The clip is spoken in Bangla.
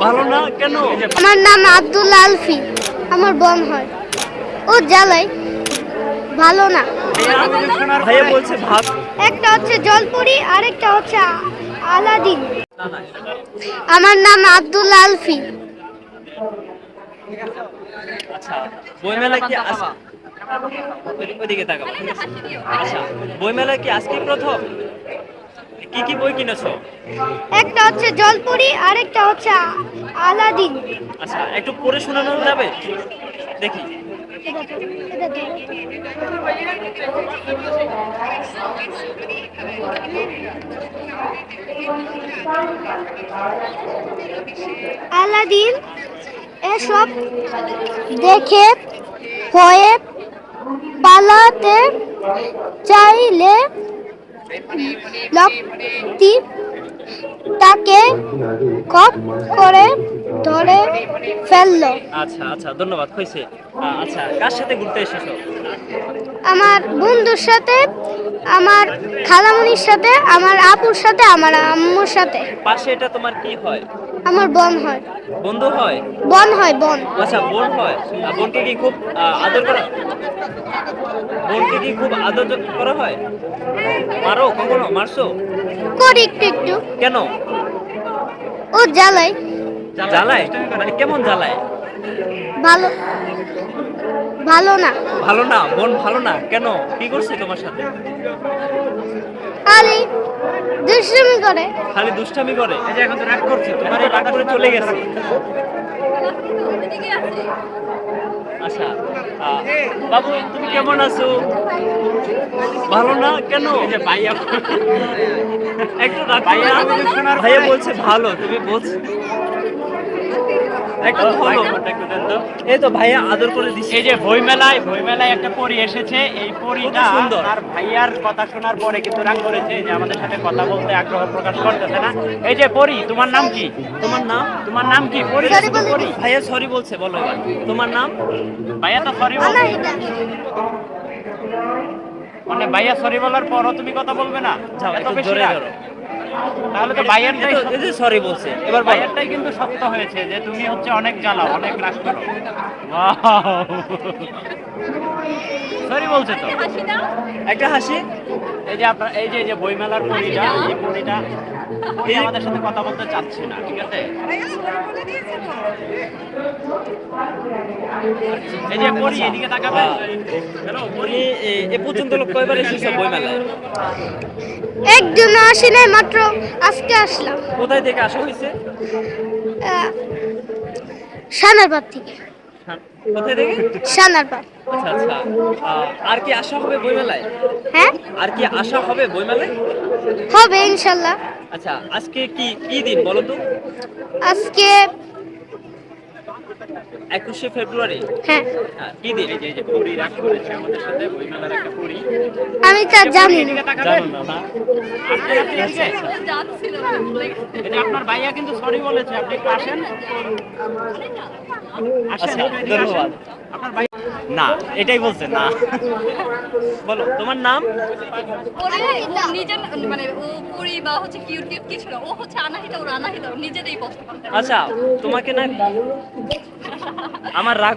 ভালো না কেন? আমার নাম আব্দুল্লাহ আলফি। আমার বোন হয়। ও জ্বালাই ভালো না। ভাইয়া বলছে ভাত। একটা হচ্ছে জলপুরি, আরেকটা হচ্ছে আলাদিন। না না, আমার নাম আব্দুল্লাহ আলফি। আচ্ছা বইমেলা কি ওইদিকে তাকাবো, ঠিক আছে? আচ্ছা বইমেলা কি আজকে প্রথম? কি কি বই কিনেছো? একটা হচ্ছে জলপুরি, আরেকটা হচ্ছে আলাদিন। আচ্ছা একটু পড়ে শোনানো যাবে? দেখি। আলাদিন এসব দেখে ভয়ে পালাতে চাইলে লোকটি তাকে খপ করে ধরে ফেললো। আচ্ছা আচ্ছা ধন্যবাদ, হয়েছে। আচ্ছা কার সাথে ঘুরতে এসেছো? আমার বন্ধুর সাথে, আমার খালামণির সাথে, আমার আপুর সাথে, আমার আম্মুর সাথে। পাশে এটা তোমার কি হয়? আমার বোন হয়। বন্ধু হয়? বোন হয়, বোন। আচ্ছা বোন হয়। বোনকে কি খুব আদর করা, বোনকে কি খুব আদর করা হয়? মারো, কখনো মারছো? করি একটু একটু। কেন? ও জ্বালাই জ্বালায়? মানে কেমন জ্বালায়? ভালো ভালো না। ভালো না? বোন ভালো না কেন? কি করছে তোমার সাথে? আরে দুষ্টুমি করে। খালি দুষ্টামি করে? এই যে এখন তো রাগ করছে, তোমার এই রাগ করে চলে গেছে। আচ্ছা বাবু তুমি কেমন আছো? ভালো না কেন? এই যে ভাইয়া একটু রাগ করো না। ভাইয়া বলছে ভালো, তুমি বলছো একটু ভালো। এই তো ভাইয়া আদর করে দিচ্ছে। এই যে বইমেলায় একটা পরী এসেছে, এই পরীটা সুন্দর। তার ভাইয়ার কথা শোনার পরে কিন্তু রাগ করেছে, যে আমাদের সাথে কথা বলতে আগ্রহ প্রকাশ করতেছে না। এই যে পরী, তোমার নাম কি? তোমার নাম কি পরী? Sorry বলে পরী, ভাইয়া সরি বলছে, বলো এবার তোমার নাম। ভাইয়া তো সরি বলছে, আনাহিতা। মানে ভাইয়া সরি বলার পরও তুমি কথা বলবে না? যাও এত একটু বেশি জোরে রাগ? ধরো। তাহলে তো ভাইয়ারটাই এই যে সরি বলছে, এবার বলো। ভাইয়ারটাই কিন্তু শক্ত হয়েছে, যে তুমি হচ্ছে অনেক জ্বালাও, অনেক রাগ করো। সরি বলছে তো। একটা হাসি। এই যে আপনার এই যে বইমেলার পরীটা, এই পরীটা আমাদের সাথে কথা বলতে চাচ্ছে না, ঠিক আছে? এই যে পরী, এদিকে তাকাবে। হ্যালো পরী, এ পর্যন্ত লোক কয়বার এসেছো বইমেলায়? একজন আসি নাই, মাত্র আজকে আসলাম। কোথায় থেকে আসা হয়েছে? সানারপাত থেকে। হ্যাঁ, কোথায় থেকে? সানারপাত। আচ্ছা আচ্ছা আর কি আসা হবে বইমেলায়? হ্যাঁ, আর কি আসা হবে বইমেলায়? হবে ইনশাল্লাহ। আচ্ছা আজকে কি কি দিন বলো তো? আজকে 21শে ফেব্রুয়ারি। হ্যাঁ, কি দিন? এই যে পরী রাগ করেছে আমাদের সাথে, বইমেলার একটা পরী। আমি তা জানি না। এদিকে তাকাবেন। জানো না? আসেন আপনি এদিকে। এই যে আপনার ভাইয়া কিন্তু সরি বলেছে, আপনি একটু আসেন। আসেন, আচ্ছা একটু এদিকে আসেন। ধন্যবাদ। আপনার ভাই না এটাই বলছে না। বলো তোমার নাম। ওরে ও নিজের মানে ও পরি বা হচ্ছে কিউট কিউট কিছু না, ও হচ্ছে আনাহিতা, ওর আনাহিতা, ও নিজেরই কষ্ট পাচ্ছে। আচ্ছা তোমাকে না আমার রাগ